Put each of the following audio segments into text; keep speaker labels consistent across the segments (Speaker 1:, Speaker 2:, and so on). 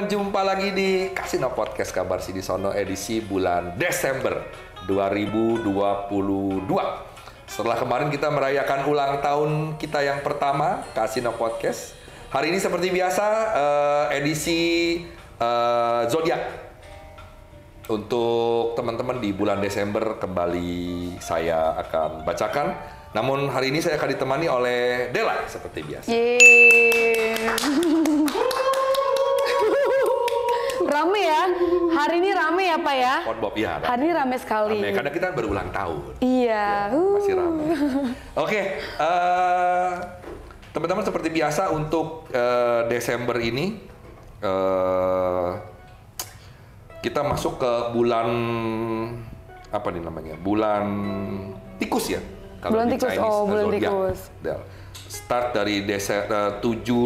Speaker 1: jumpa lagi di Kasino Podcast Kabar Sidisono edisi bulan Desember 2022. Setelah kemarin kita merayakan ulang tahun kita yang pertama, Kasino Podcast. Hari ini seperti biasa edisi Zodiak. Untuk teman-teman di bulan Desember kembali saya akan bacakan. Namun hari ini saya akan ditemani oleh Dela seperti biasa.
Speaker 2: Yeay. Rame ya, hari ini rame ya Pak ya?
Speaker 1: Bob, ya.
Speaker 2: Hari ini rame sekali.
Speaker 1: Rame, karena kita berulang tahun.
Speaker 2: Iya.
Speaker 1: Ya, masih rame. Oke, teman-teman seperti biasa untuk Desember ini kita masuk ke bulan apa nih namanya? Bulan tikus ya. Kalau
Speaker 2: bulan
Speaker 1: di
Speaker 2: tikus,
Speaker 1: Chinese,
Speaker 2: bulan
Speaker 1: zodiac.
Speaker 2: tikus.
Speaker 1: Start dari 7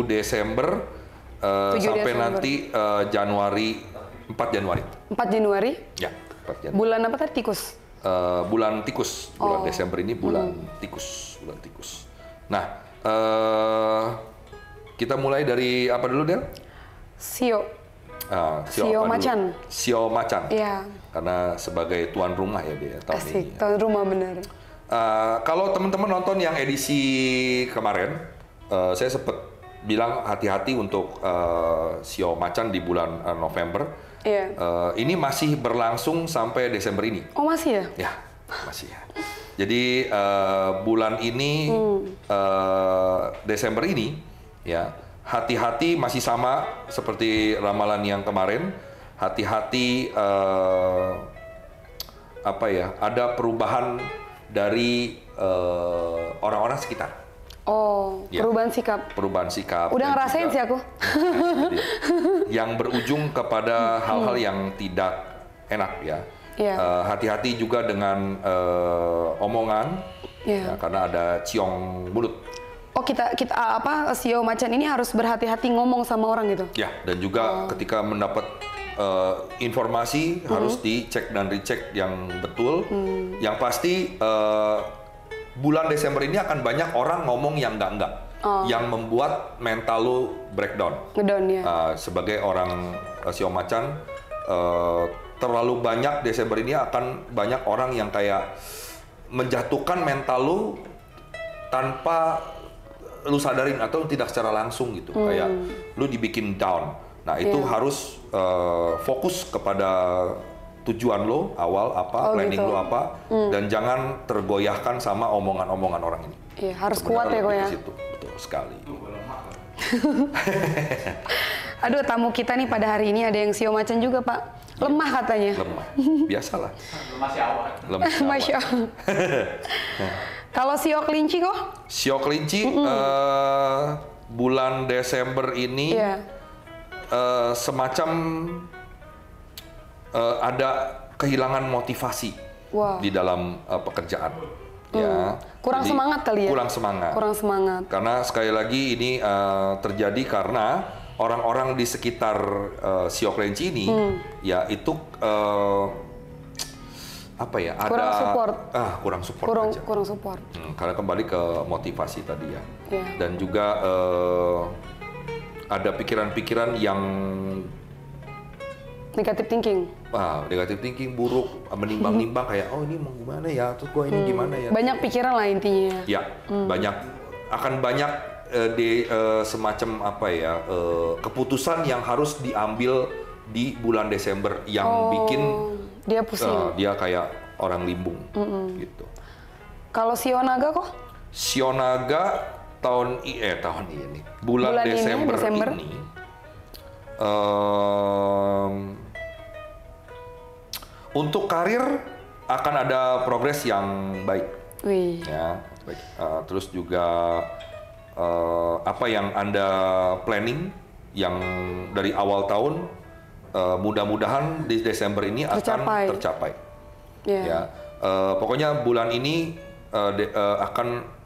Speaker 1: Desember.
Speaker 2: 7
Speaker 1: sampai
Speaker 2: Desember.
Speaker 1: nanti Januari 4 Januari.
Speaker 2: 4 Januari?
Speaker 1: Ya, 4 Januari.
Speaker 2: Bulan apa tadi? Tikus?
Speaker 1: Bulan tikus. Bulan Desember ini bulan tikus. Bulan tikus. Nah, kita mulai dari apa dulu, Del?
Speaker 2: Sio.
Speaker 1: Sio
Speaker 2: Macan.
Speaker 1: Sio Macan.
Speaker 2: Iya.
Speaker 1: Karena sebagai tuan rumah ya dia tahun
Speaker 2: Asik,
Speaker 1: ini.
Speaker 2: tuan rumah bener.
Speaker 1: Kalau teman-teman nonton yang edisi kemarin, saya sempat bilang hati-hati untuk Sio Macan di bulan November.
Speaker 2: Iya.
Speaker 1: Ini masih berlangsung sampai Desember ini.
Speaker 2: Oh masih ya?
Speaker 1: Ya, masih ya. Jadi bulan ini, Desember ini, ya hati-hati masih sama seperti ramalan yang kemarin. Hati-hati apa ya? Ada perubahan dari orang-orang sekitar.
Speaker 2: Oh,
Speaker 1: Ya.
Speaker 2: perubahan sikap.
Speaker 1: Perubahan sikap.
Speaker 2: Udah
Speaker 1: dan
Speaker 2: ngerasain
Speaker 1: juga
Speaker 2: sih aku.
Speaker 1: yang berujung kepada hal-hal yang tidak enak ya.
Speaker 2: Iya.
Speaker 1: Hati-hati juga dengan omongan,
Speaker 2: Iya.
Speaker 1: ya, karena ada ciong mulut.
Speaker 2: Oh kita apa Sio Macan ini harus berhati-hati ngomong sama orang gitu.
Speaker 1: Ya, dan juga ketika mendapat informasi harus dicek dan recheck yang betul. Yang pasti bulan Desember ini akan banyak orang ngomong yang enggak, yang membuat mental lu breakdown.
Speaker 2: Ngedown ya.
Speaker 1: Sebagai orang Sio Macan, terlalu banyak Desember ini akan banyak orang yang kayak menjatuhkan mental lu tanpa lu sadarin atau tidak secara langsung gitu. Kayak lu dibikin down. Nah itu harus fokus kepada tujuan lo awal apa, planning
Speaker 2: gitu.
Speaker 1: lo apa, dan jangan tergoyahkan sama omongan-omongan orang ini.
Speaker 2: Iya, harus
Speaker 1: Sebenarnya
Speaker 2: kuat ya kok
Speaker 1: lebih
Speaker 2: ya.
Speaker 1: ke situ. Betul sekali.
Speaker 2: Aduh, tamu kita nih pada hari ini ada yang Sio Macan juga, Pak. Lemah katanya.
Speaker 1: Lemah, biasalah. Lemah.
Speaker 2: Masya Allah. Kalau Sio Kelinci kok?
Speaker 1: Sio Kelinci bulan Desember ini
Speaker 2: Iya.
Speaker 1: semacam ada kehilangan motivasi di dalam pekerjaan. Ya.
Speaker 2: Kurang
Speaker 1: Jadi,
Speaker 2: semangat kali ya?
Speaker 1: Kurang semangat.
Speaker 2: Kurang semangat.
Speaker 1: Karena sekali lagi ini terjadi karena orang-orang di sekitar Sio Kelinci ini, ya itu apa ya? Ada
Speaker 2: Kurang support.
Speaker 1: Kurang support aja.
Speaker 2: Kurang support.
Speaker 1: Karena kembali ke motivasi tadi ya.
Speaker 2: Iya.
Speaker 1: Dan juga ada pikiran-pikiran yang
Speaker 2: Negative thinking.
Speaker 1: negatif thinking, buruk, menimbang-nimbang kayak, oh ini mau gimana ya, terus gua ini gimana ya.
Speaker 2: Banyak pikiran lah intinya.
Speaker 1: Ya, akan banyak semacam apa ya, keputusan yang harus diambil di bulan Desember yang bikin
Speaker 2: Dia pusing.
Speaker 1: dia kayak orang limbung gitu.
Speaker 2: Kalau Sio Naga kok?
Speaker 1: Sio Naga tahun ini bulan
Speaker 2: Bulan ini,
Speaker 1: Desember ini untuk karir akan ada progres yang baik.
Speaker 2: Wih.
Speaker 1: Ya, baik. Terus juga apa yang Anda planning yang dari awal tahun, mudah-mudahan di Desember ini akan tercapai.
Speaker 2: Yeah.
Speaker 1: Ya, pokoknya bulan ini akan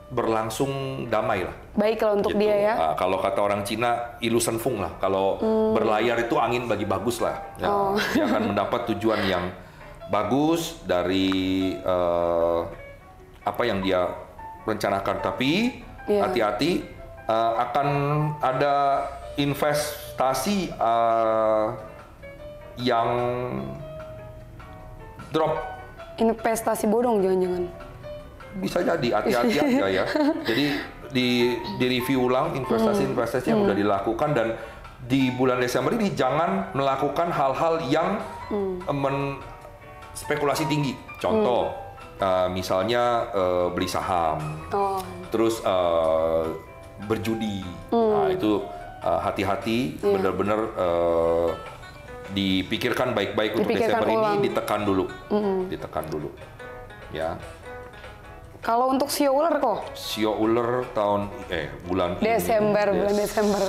Speaker 1: berlangsung damai lah.
Speaker 2: Baik kalau untuk
Speaker 1: Gitu.
Speaker 2: dia ya.
Speaker 1: Kalau kata orang Cina, ilusen feng lah. Kalau berlayar itu angin bagi bagus lah. Ya, dia akan mendapat tujuan yang bagus dari apa yang dia rencanakan. Tapi hati-hati, akan ada investasi yang drop.
Speaker 2: Investasi bodong jangan-jangan.
Speaker 1: Bisa jadi, hati-hati aja ya. Jadi di review ulang investasi-investasi yang sudah dilakukan, dan di bulan Desember ini jangan melakukan hal-hal yang spekulasi tinggi. Contoh, misalnya beli saham, terus berjudi. Nah, itu hati-hati, benar-benar dipikirkan baik-baik untuk Desember ini, ditekan dulu, ya.
Speaker 2: Kalau untuk sio ular kok?
Speaker 1: Sio ular bulan
Speaker 2: Desember,
Speaker 1: ini,
Speaker 2: bulan Desember.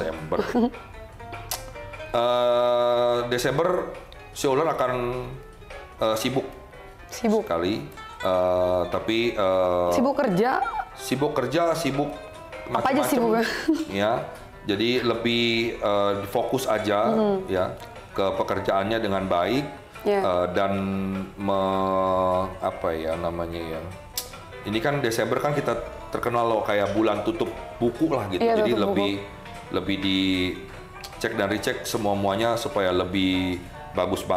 Speaker 1: Desember sio ular akan sibuk sekali, tapi sibuk kerja, sibuk
Speaker 2: apa aja sibuk
Speaker 1: ya. Jadi lebih fokus aja ya ke pekerjaannya dengan baik, dan apa ya namanya ya. Ini kan Desember kan kita terkenal loh kayak bulan tutup buku lah gitu. Jadi lebih dicek dan recheck semuanya supaya lebih bagus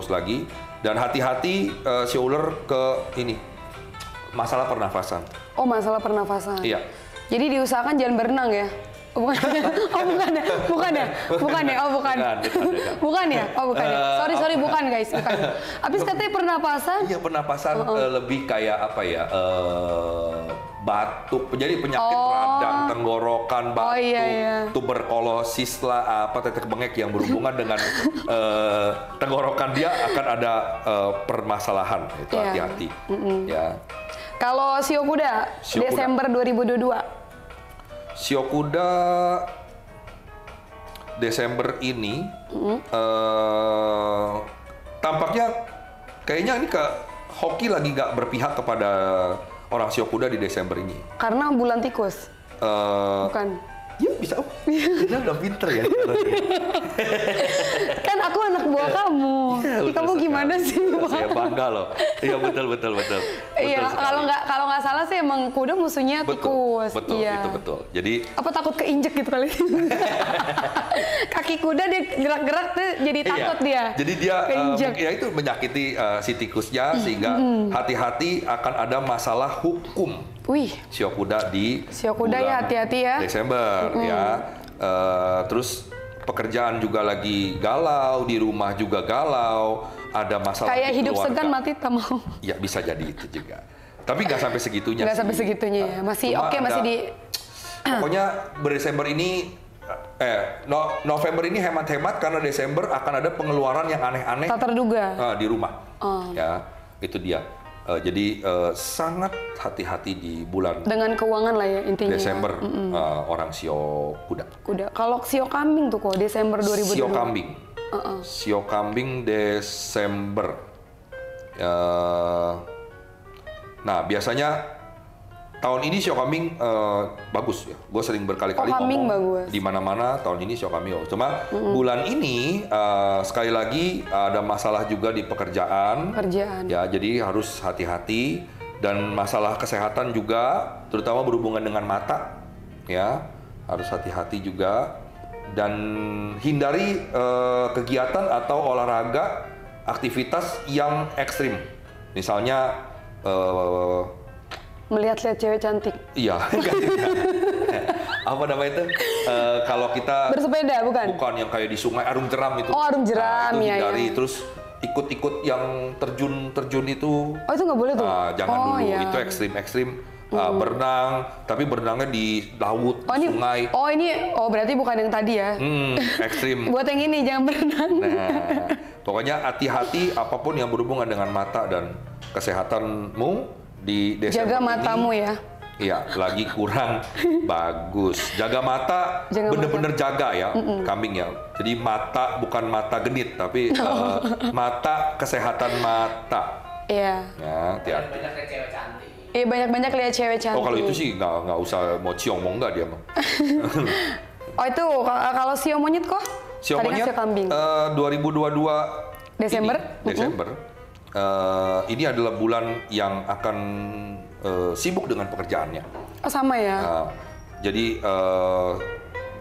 Speaker 1: lagi. Dan hati-hati sio ular ke ini masalah pernafasan.
Speaker 2: Oh, masalah pernafasan.
Speaker 1: Iya.
Speaker 2: Jadi diusahakan jangan berenang ya. Bukan ya? Bukan ya? Sorry, bukan guys, bukan. Habis katanya pernapasan?
Speaker 1: Iya, pernapasan lebih kayak apa ya? Batuk, jadi penyakit radang, tenggorokan, batuk, tuberkulosis lah, tetek bengek yang berhubungan dengan tenggorokan dia akan ada permasalahan. Itu hati-hati. Ya.
Speaker 2: Kalau sio kuda, Desember 2022.
Speaker 1: Sio kuda Desember ini tampaknya kayaknya ini hoki lagi nggak berpihak kepada orang sio kuda di Desember ini.
Speaker 2: Karena bulan tikus? Bukan?
Speaker 1: Ya bisa. Dia udah pinter ya.
Speaker 2: Kan aku anak buah kamu.
Speaker 1: Ya,
Speaker 2: kamu gimana sih?
Speaker 1: Saya bangga loh. Iya betul.
Speaker 2: Iya, kalau nggak salah sih emang kuda musuhnya tikus.
Speaker 1: Betul,
Speaker 2: iya.
Speaker 1: itu betul. Jadi
Speaker 2: apa takut keinjek gitu kali? Kaki kuda dia gerak-gerak tuh jadi takut dia.
Speaker 1: Jadi dia ya itu menyakiti si tikusnya, sehingga hati-hati akan ada masalah hukum.
Speaker 2: Wih.
Speaker 1: Sio kuda
Speaker 2: ya hati-hati ya.
Speaker 1: Desember ya. Terus pekerjaan juga lagi galau, di rumah juga galau, ada masalah
Speaker 2: kayak
Speaker 1: di
Speaker 2: hidup
Speaker 1: keluarga.
Speaker 2: segan mati tak mau.
Speaker 1: Ya bisa jadi itu juga. Tapi nggak sampai segitunya.
Speaker 2: Nggak sampai segitunya ya. Masih masih di.
Speaker 1: Pokoknya Desember ini, November ini hemat-hemat karena Desember akan ada pengeluaran yang aneh-aneh.
Speaker 2: Tak terduga.
Speaker 1: Di rumah. Ya, itu dia. Jadi sangat hati-hati di bulan
Speaker 2: dengan keuangan lah ya intinya.
Speaker 1: Desember orang sio kuda.
Speaker 2: Kalau sio kambing tuh kok Desember 2022.
Speaker 1: Sio kambing Desember. Nah biasanya tahun ini sio kambing bagus ya. Gue sering berkali-kali ngomong di mana-mana tahun ini sio kambing. Cuma bulan ini sekali lagi ada masalah juga di pekerjaan. Ya, jadi harus hati-hati, dan masalah kesehatan juga, terutama berhubungan dengan mata. Ya, harus hati-hati juga, dan hindari kegiatan atau olahraga, aktivitas yang ekstrim. Misalnya
Speaker 2: melihat-lihat cewek cantik.
Speaker 1: Iya. Apa namanya itu? Kalau kita
Speaker 2: bersepeda bukan
Speaker 1: yang kayak di sungai Arum Jeram itu.
Speaker 2: Oh, Arum Jeram,
Speaker 1: itu
Speaker 2: ya.
Speaker 1: Terus ikut-ikut yang terjun itu.
Speaker 2: Oh, itu nggak boleh tuh.
Speaker 1: Jangan dulu. Ya. Itu ekstrim. Berenang, tapi berenangnya di laut, sungai.
Speaker 2: Berarti bukan yang tadi ya.
Speaker 1: Ekstrim.
Speaker 2: Buat yang ini jangan berenang.
Speaker 1: Nah, pokoknya hati-hati apapun yang berhubungan dengan mata dan kesehatanmu di Desember.
Speaker 2: Jaga matamu
Speaker 1: ini,
Speaker 2: ya.
Speaker 1: Iya, lagi kurang bagus. Jaga mata, bener-bener jaga ya, kambing ya. Jadi mata bukan mata genit, tapi mata, kesehatan mata.
Speaker 2: Iya.
Speaker 1: Ya, hati-hati.
Speaker 3: Banyak lihat cewek cantik.
Speaker 2: Iya, banyak-banyak lihat cewek cantik.
Speaker 1: Oh, kalau itu sih nggak usah mau ciong, mau nggak dia mah.
Speaker 2: Oh, itu kalau sio monyet kok?
Speaker 1: Sio monyet, 2022
Speaker 2: Desember.
Speaker 1: Desember. Ini adalah bulan yang akan sibuk dengan pekerjaannya.
Speaker 2: Oh, sama ya.
Speaker 1: Jadi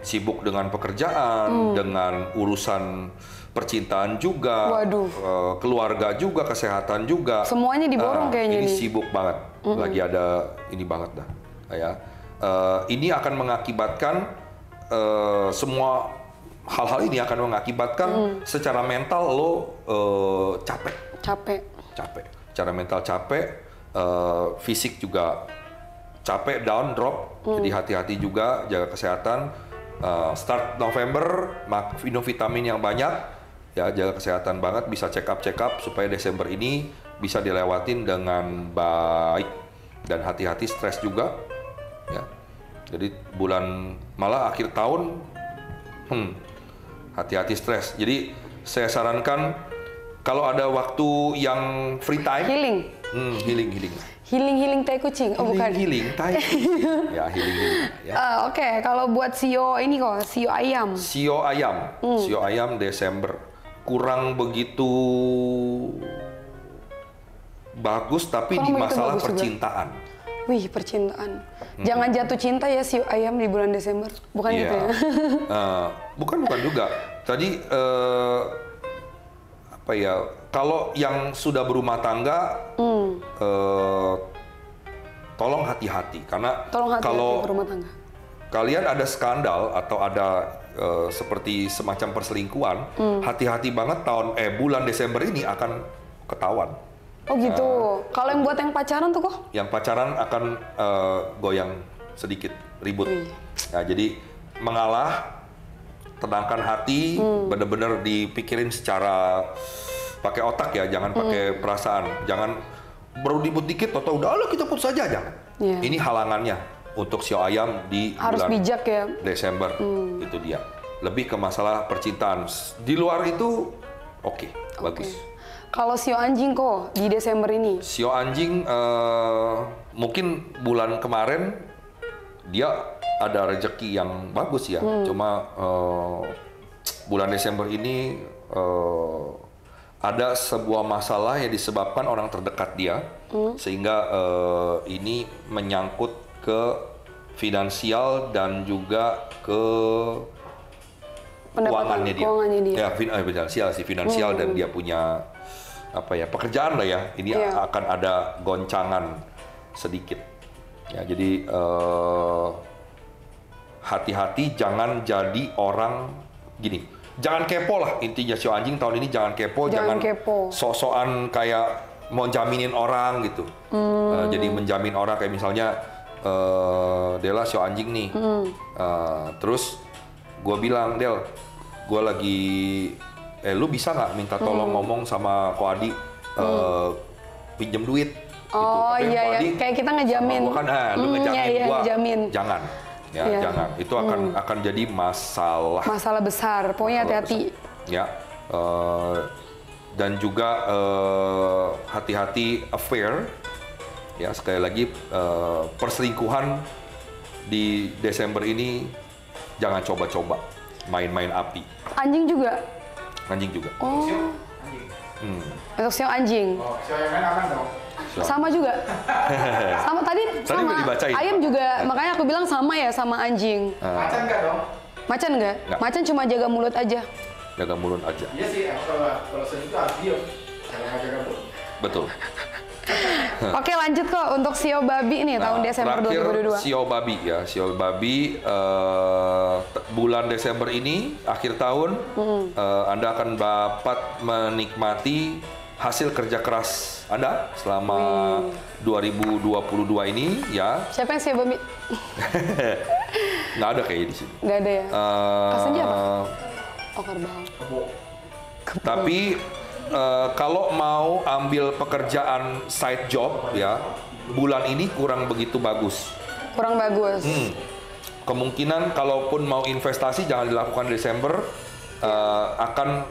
Speaker 1: sibuk dengan pekerjaan, dengan urusan percintaan juga,
Speaker 2: Waduh.
Speaker 1: keluarga juga, kesehatan juga.
Speaker 2: Semuanya diborong kayaknya
Speaker 1: ini
Speaker 2: nih.
Speaker 1: sibuk banget, lagi ada ini banget dah, ya. Ini akan mengakibatkan semua hal-hal ini akan mengakibatkan secara mental lo capek. Secara mental capek, fisik juga capek, down, drop. Jadi hati-hati juga, jaga kesehatan. Start November, minum vitamin yang banyak. Ya, jaga kesehatan banget, bisa check up supaya Desember ini bisa dilewatin dengan baik dan hati-hati, stres juga ya. Jadi malah akhir tahun hati-hati stres. Jadi saya sarankan kalau ada waktu yang free time,
Speaker 2: healing tai kucing. Oh, bukan.
Speaker 1: Healing tai kucing. Ya, healing ya.
Speaker 2: Oke, kalau buat sio ini kok, sio ayam.
Speaker 1: Sio ayam Desember kurang begitu bagus, tapi di masalah percintaan.
Speaker 2: Wih, percintaan. Jangan jatuh cinta ya sio ayam di bulan Desember. Bukan gitu ya?
Speaker 1: Bukan juga. Tadi apa ya? Kalau yang sudah berumah tangga, tolong hati-hati karena kalau
Speaker 2: berumah tangga.
Speaker 1: Kalian ada skandal atau ada seperti semacam perselingkuhan, hati-hati banget bulan Desember ini akan ketahuan.
Speaker 2: Oh gitu. Kalau yang buat yang pacaran tuh kok?
Speaker 1: Yang pacaran akan goyang sedikit, ribut. Nah, jadi mengalah, tenangkan hati, bener-bener dipikirin secara pakai otak ya, jangan pakai perasaan. Jangan baru ribut dikit atau udah kita putus aja, jangan. Ini halangannya untuk sio ayam di
Speaker 2: harus
Speaker 1: bulan
Speaker 2: bijak ya.
Speaker 1: Desember. Itu dia. Lebih ke masalah percintaan. Di luar itu oke, bagus.
Speaker 2: Kalau sio anjing kok di Desember ini?
Speaker 1: Sio anjing mungkin bulan kemarin dia ada rezeki yang bagus ya. Cuma bulan Desember ini ada sebuah masalah yang disebabkan orang terdekat dia, sehingga ini menyangkut ke finansial dan juga ke keuangannya dia. Ya, finansial dan dia punya pekerjaan lah ya. Ini akan ada goncangan sedikit. Ya, jadi hati-hati, jangan jadi orang gini. Jangan kepo lah, intinya sio anjing tahun ini jangan kepo, jangan sok-sokan kayak mau jaminin orang gitu. Jadi menjamin orang kayak misalnya Dela sio anjing nih. Terus gue bilang, Del, gue lagi lu bisa nggak minta tolong ngomong sama Ko Adi pinjem duit gitu.
Speaker 2: Oh iya, kayak kita ngejamin.
Speaker 1: Gua kan, lu ngejamin gua.
Speaker 2: Ngejamin.
Speaker 1: Jangan. Ya, jangan. Itu akan jadi masalah.
Speaker 2: Masalah besar. Pokoknya hati-hati.
Speaker 1: Ya. Dan juga hati-hati affair. Ya, sekali lagi perselingkuhan di Desember ini jangan coba-coba main-main api.
Speaker 2: Anjing juga?
Speaker 1: Anjing juga.
Speaker 2: Oh. Untuk sio anjing.
Speaker 3: Oh, sio yang lain aman dong.
Speaker 2: Sama juga. Sama tadi sama. Ayam juga, makanya aku bilang sama ya sama anjing.
Speaker 3: Macan enggak dong?
Speaker 2: Macan enggak? Macan cuma jaga mulut aja.
Speaker 1: Jaga mulut aja.
Speaker 3: Iya sih, kalau segitu harus diem. Jangan jaga mulut.
Speaker 1: Betul.
Speaker 2: Oke, lanjut kok untuk sio babi nih tahun Desember 2022.
Speaker 1: Sio babi ya, sio babi bulan Desember ini akhir tahun Anda akan dapat menikmati hasil kerja keras Anda selama 2022 ini ya.
Speaker 2: Siapa yang sio babi?
Speaker 1: Nggak ada kayaknya di sini.
Speaker 2: Nggak ada ya. Aslinya apa? Oh, kerbau.
Speaker 1: Tapi kalau mau ambil pekerjaan side job ya, bulan ini kurang begitu bagus.
Speaker 2: Kurang bagus.
Speaker 1: Kemungkinan kalaupun mau investasi jangan dilakukan Desember, akan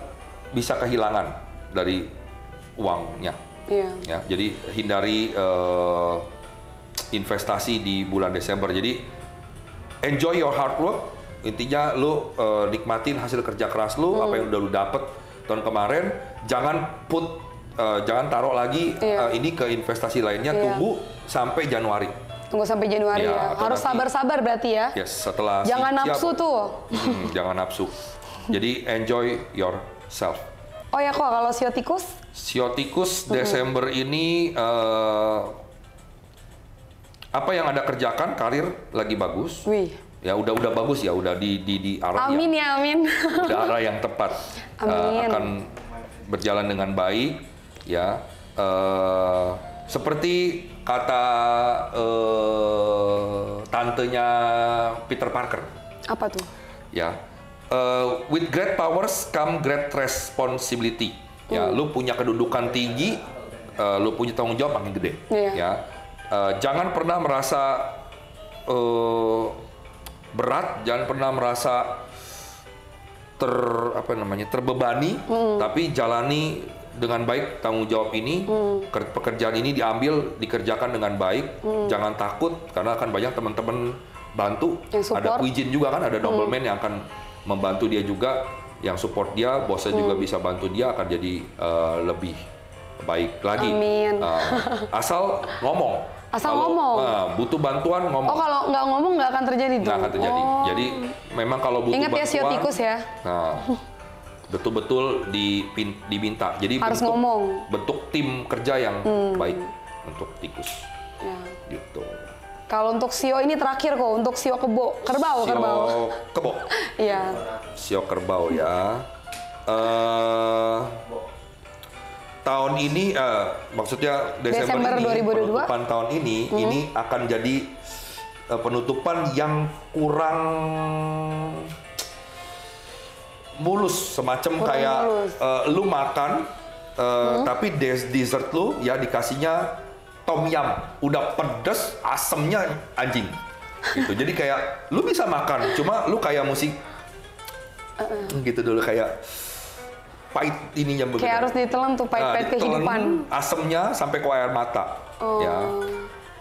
Speaker 1: bisa kehilangan dari uangnya.
Speaker 2: Iya.
Speaker 1: Ya, jadi hindari investasi di bulan Desember. Jadi enjoy your hard work. Intinya lu nikmatin hasil kerja keras lu, apa yang udah lu dapet tahun kemarin. Jangan taruh lagi ini ke investasi lainnya. Tunggu sampai Januari.
Speaker 2: Tunggu sampai Januari ya. Harus sabar-sabar berarti ya.
Speaker 1: Yes, setelah
Speaker 2: jangan nafsu tuh.
Speaker 1: Jangan nafsu. Jadi enjoy yourself.
Speaker 2: Oh ya kok kalau sio tikus?
Speaker 1: Sio tikus Desember ini apa yang Anda kerjakan, karir lagi bagus.
Speaker 2: Wih.
Speaker 1: Ya udah bagus ya, udah di arah
Speaker 2: amin
Speaker 1: yang,
Speaker 2: amin.
Speaker 1: Udah arah yang tepat.
Speaker 2: Amin.
Speaker 1: Akan berjalan dengan baik ya. Seperti kata tantenya Peter Parker.
Speaker 2: Apa tuh?
Speaker 1: Ya. With great powers come great responsibility. Ya, lu punya kedudukan tinggi, lu punya tanggung jawab makin gede. Ya. Jangan pernah merasa berat, jangan pernah merasa terbebani, tapi jalani dengan baik tanggung jawab ini. Pekerjaan ini dikerjakan dengan baik. Jangan takut karena akan banyak teman-teman bantu. Ada Puijin juga kan, ada nobleman yang akan membantu dia juga, yang support dia, bosnya juga bisa bantu dia, akan jadi lebih baik lagi.
Speaker 2: Amin.
Speaker 1: Asal ngomong.
Speaker 2: Kalau
Speaker 1: butuh bantuan ngomong.
Speaker 2: Oh, kalau nggak ngomong nggak akan terjadi tuh?
Speaker 1: Nggak akan terjadi. Jadi memang kalau butuh
Speaker 2: ingat
Speaker 1: bantuan.
Speaker 2: Ingat ya sio tikus ya.
Speaker 1: Nah, betul-betul diminta. Jadi
Speaker 2: harus ngomong.
Speaker 1: Bentuk tim kerja yang baik untuk tikus.
Speaker 2: Ya.
Speaker 1: Gitu.
Speaker 2: Kalau untuk sio ini terakhir kok, untuk sio kerbau.
Speaker 1: Kebo.
Speaker 2: Iya.
Speaker 1: Sio kerbau ya. Tahun ini, maksudnya Desember ini,
Speaker 2: 2022.
Speaker 1: penutupan tahun ini akan jadi penutupan yang kurang mulus, semacam kayak lu makan, tapi dessert lu ya dikasihnya tom yum, udah pedes, asemnya anjing, gitu. Jadi kayak lu bisa makan, cuma lu kayak musik, gitu dulu kayak. Pahit ininya begitu.
Speaker 2: Kayak harus ditelan tuh pahit-pahit kehidupan.
Speaker 1: Asemnya sampai ke air mata. Ya.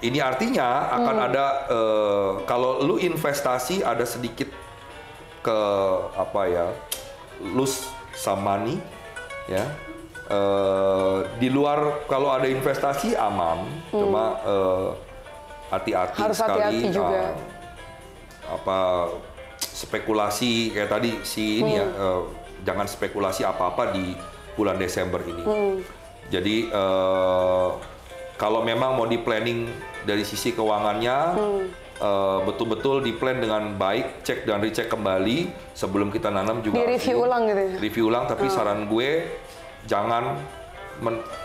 Speaker 1: Ini artinya akan ada kalau lu investasi ada sedikit ke lose some money ya. Di luar kalau ada investasi aman, cuma hati-hati
Speaker 2: harus
Speaker 1: sekali.
Speaker 2: Hati-hati juga.
Speaker 1: Spekulasi kayak tadi ini ya. Jangan spekulasi apa-apa di bulan Desember ini. Jadi kalau memang mau di planning dari sisi keuangannya, betul-betul di plan dengan baik, cek dan recheck kembali sebelum kita nanam juga.
Speaker 2: Di review ulang gitu ya?
Speaker 1: Review ulang, tapi saran gue jangan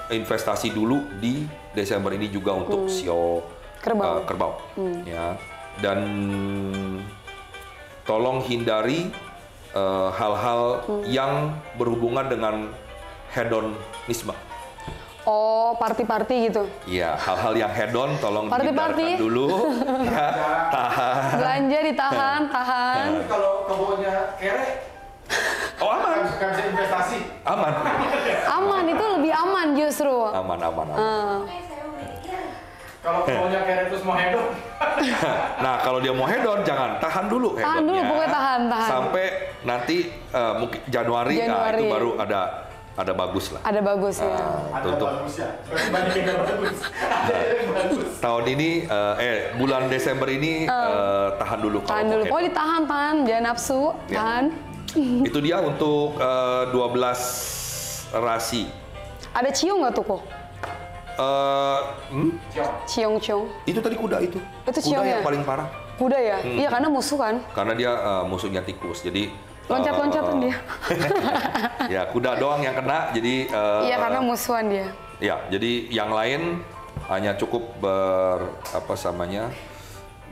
Speaker 1: investasi dulu di Desember ini juga untuk sio kerbau. Ya. Dan tolong hindari hal-hal yang berhubungan dengan hedonisme.
Speaker 2: Oh, party-party gitu?
Speaker 1: Iya, hal-hal yang hedon tolong dihindarkan dulu. Ya, tahan.
Speaker 2: Belanja ditahan, tahan.
Speaker 3: Kalau kebunnya kere, aman. Kan bisa investasi.
Speaker 1: Aman.
Speaker 2: Aman, itu lebih aman justru.
Speaker 1: Aman.
Speaker 3: Kalau kebunnya kere terus mau hedon.
Speaker 1: Nah, kalau dia mau hedon, jangan tahan dulu hedonnya.
Speaker 2: Tahan dulu, pokoknya tahan.
Speaker 1: Sampai nanti mungkin Januari. Nah, itu baru ada bagus lah.
Speaker 2: Ada bagus ya.
Speaker 3: Ada bagus ya. Banyak yang bagus. Ada yang bagus.
Speaker 1: Tahun ini, bulan Desember ini tahan dulu.
Speaker 2: Tahan dulu. Oh, ditahan, jangan nafsu, tahan.
Speaker 1: Itu dia untuk 12 rasi.
Speaker 2: Ada ciung nggak tuh kok? Ciong.
Speaker 1: Itu tadi kuda itu.
Speaker 2: Itu ciong
Speaker 1: kuda yang
Speaker 2: ya?
Speaker 1: paling parah.
Speaker 2: Kuda ya? Iya, karena musuh kan?
Speaker 1: Karena dia musuhnya tikus. Jadi
Speaker 2: loncat-loncatan dia.
Speaker 1: Ya, kuda doang yang kena. Jadi
Speaker 2: iya, karena musuhan dia.
Speaker 1: Ya, jadi yang lain hanya cukup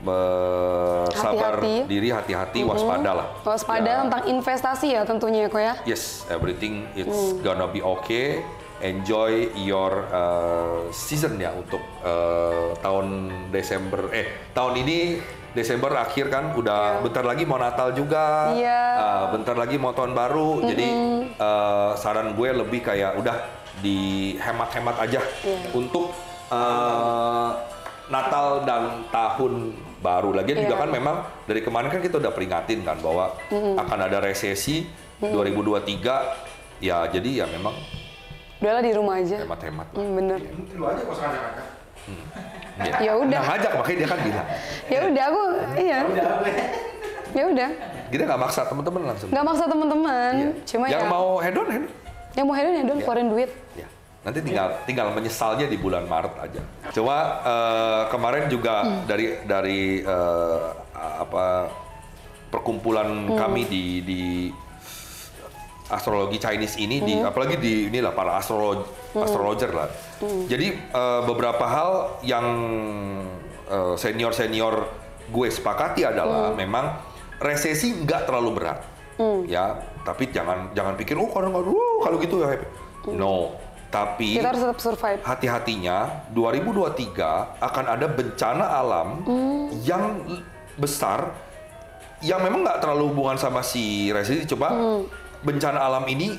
Speaker 1: bersabar diri, hati-hati, waspada lah.
Speaker 2: Waspada tentang investasi ya tentunya kok ya.
Speaker 1: Yes, everything it's gonna be okay. Enjoy your season ya untuk tahun Desember. Tahun ini Desember akhir kan, udah bentar lagi mau Natal juga. Bentar lagi mau tahun baru. Jadi saran gue lebih kayak udah dihemat-hemat aja untuk Natal dan tahun baru. Lagian juga kan memang dari kemarin kan kita udah peringatin kan bahwa akan ada resesi 2023. Ya jadi ya memang
Speaker 2: udahlah di rumah aja.
Speaker 1: Hemat-hemat.
Speaker 2: Bener.
Speaker 3: Lu aja kok sekarang.
Speaker 2: Ya udah.
Speaker 1: Ngajak makanya dia kan bilang.
Speaker 2: Ya udah aku iya. Ya udah.
Speaker 1: Kita nggak maksa teman-teman langsung.
Speaker 2: Nggak maksa teman-teman.
Speaker 1: Iya.
Speaker 2: Cuma
Speaker 1: yang
Speaker 2: ya.
Speaker 1: mau hedon.
Speaker 2: Yang mau hedon keluarin duit.
Speaker 1: Ya. Nanti tinggal menyesalnya di bulan Maret aja. Cuma kemarin juga dari perkumpulan kami di astrologi Chinese ini, apalagi di inilah para astrologer lah. Jadi beberapa hal yang senior gue sepakati adalah memang resesi nggak terlalu berat, ya. Tapi jangan pikir kalau gitu ya happy. No, tapi
Speaker 2: kita harus tetap survive.
Speaker 1: Hati-hatinya 2023 akan ada bencana alam yang besar yang memang nggak terlalu hubungan sama si resesi. Coba bencana alam ini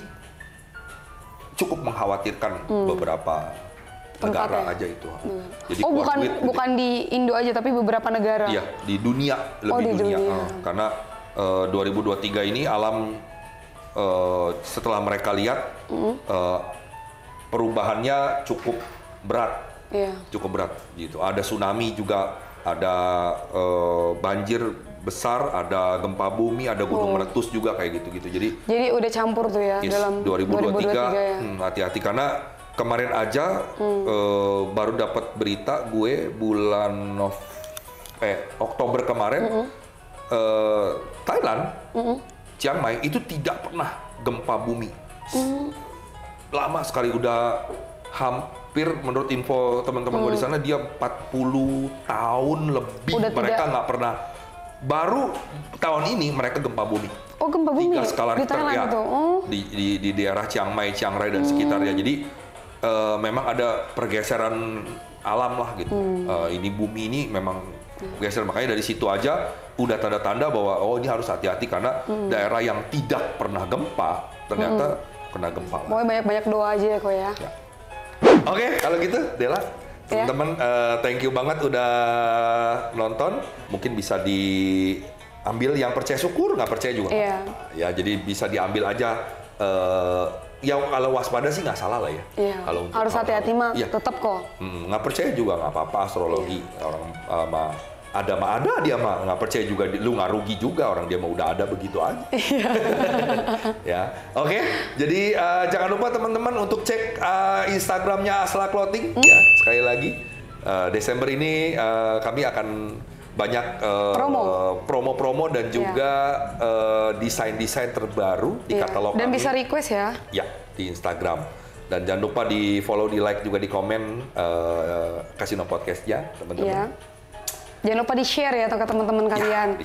Speaker 1: cukup mengkhawatirkan beberapa negara aja itu. Jadi
Speaker 2: bukan di Indo aja tapi beberapa negara.
Speaker 1: Iya, di dunia lebih dunia. Karena 2023 ini alam setelah mereka lihat perubahannya cukup berat.
Speaker 2: Iya.
Speaker 1: Cukup berat gitu. Ada tsunami juga, ada banjir besar, ada gempa bumi, ada gunung meletus juga kayak gitu-gitu. Jadi
Speaker 2: udah campur tuh ya dalam 2023 ya.
Speaker 1: Hati-hati karena kemarin aja baru dapat berita gue bulan Oktober kemarin Thailand, Chiang Mai itu tidak pernah gempa bumi. Lama sekali, udah hampir menurut info teman-teman gue di sana dia 40 tahun lebih udah mereka nggak pernah. Baru tahun ini mereka gempa bumi.
Speaker 2: Oh, gempa bumi
Speaker 1: 3 skala Richter ya. Di daerah Chiang Mai, Chiang Rai dan sekitarnya. Jadi memang ada pergeseran alam lah gitu. Ini bumi ini memang geser, makanya dari situ aja udah tanda-tanda bahwa ini harus hati-hati karena daerah yang tidak pernah gempa ternyata kena gempa.
Speaker 2: Pokoknya banyak-banyak doa aja ya kok ya.
Speaker 1: Oke, kalau gitu Dela, teman-teman thank you banget udah nonton. Mungkin bisa diambil yang percaya syukur, nggak percaya juga. Ya, jadi bisa diambil aja. Ya kalau waspada sih nggak salah lah ya. Kalau
Speaker 2: harus hati-hati mah tetap kok.
Speaker 1: Nggak percaya juga nggak apa-apa, astrologi orang ada dia mah nggak percaya juga, lu nggak rugi juga, orang dia mah udah ada begitu aja. Ya, oke. Jadi jangan lupa teman-teman untuk cek Instagramnya Asla Clothing. Ya, sekali lagi Desember ini kami akan banyak promo-promo dan juga desain-desain terbaru di katalog
Speaker 2: dan
Speaker 1: kami.
Speaker 2: Bisa request ya.
Speaker 1: Ya, di Instagram. Dan jangan lupa di follow, di like juga di komen Casino Podcast-nya teman-teman.
Speaker 2: Jangan lupa di-share ya ke teman-teman kalian.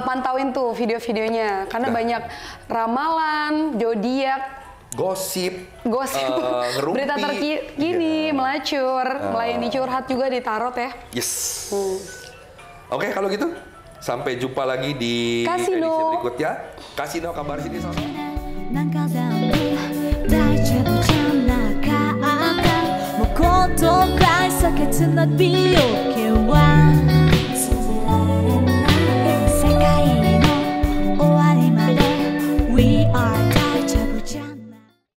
Speaker 2: Pantauin tuh video-videonya karena banyak ramalan, zodiak, gosip, berita terkini, melacur, melayani curhat juga di tarot ya.
Speaker 1: Yes. Oke, kalau gitu sampai jumpa lagi di edisi berikutnya. Casino kabar sini sono.